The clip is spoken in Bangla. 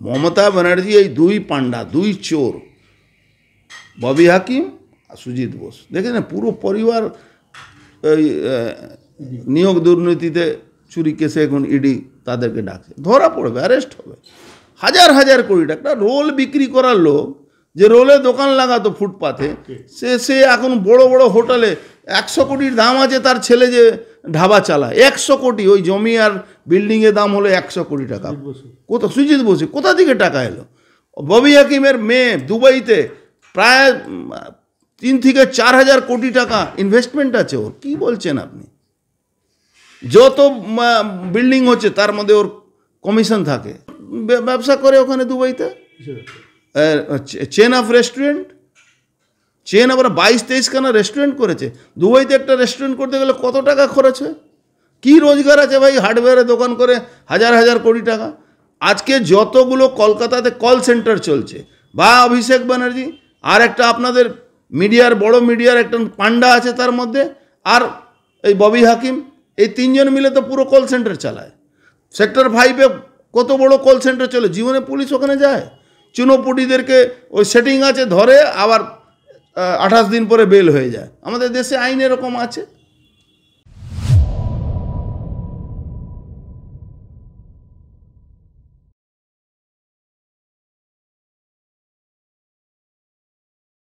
মমতা ব্যানার্জি এই দুই পান্ডা, দুই চোর, ববি হাকিম আর সুজিত বোস, দেখেন না পুরো পরিবার এই নিয়োগ দুর্নীতিতে চুরি কেসে এখন ইডি তাদেরকে ডাকছে, ধরা পড়বে, অ্যারেস্ট হবে। হাজার হাজার কোটি টাকা রোল বিক্রি করার লোক, যে রোলে দোকান লাগাতো ফুটপাথে, সে এখন বড় বড় হোটেলে 100 কোটির দাম আছে, তার ছেলে যে ধাবা চালায় 100 কোটি, ওই জমি আর বিল্ডিংয়ের দাম হলো 100 কোটি টাকা। কোথা সুজিত বসু কোথা থেকে টাকা এলো? ববি হাকিমের মেয়ে দুবাইতে প্রায় 3 থেকে 4 হাজার কোটি টাকা ইনভেস্টমেন্ট আছে ওর। কি বলছেন আপনি? যত বিল্ডিং হচ্ছে তার মধ্যে ওর কমিশন থাকে, ব্যবসা করে ওখানে দুবাইতে, চেন অফ রেস্টুরেন্ট, চেন আবার 22-23 খানা রেস্টুরেন্ট করেছে। দুবাইতে একটা রেস্টুরেন্ট করতে গেলে কত টাকা খরচ হয়? কী রোজগার আছে ভাই? হার্ডওয়্যারের দোকান করে হাজার হাজার কোটি টাকা। আজকে যতগুলো কলকাতাতে কল সেন্টার চলছে, বা অভিষেক ব্যানার্জি আর একটা আপনাদের মিডিয়ার বড় মিডিয়ার একটা পান্ডা আছে তার মধ্যে, আর এই ববি হাকিম, এই তিনজন মিলে তো পুরো কল সেন্টার চালায়। সেক্টর 5-এ কত বড় কল সেন্টার চলে, জীবনে পুলিশ ওখানে যায়? চুনোপুটিদেরকে ওই সেটিং আছে, ধরে আবার 28 দিন পরে বেল হয়ে যায়। আমাদের দেশে আইন এরকম আছে।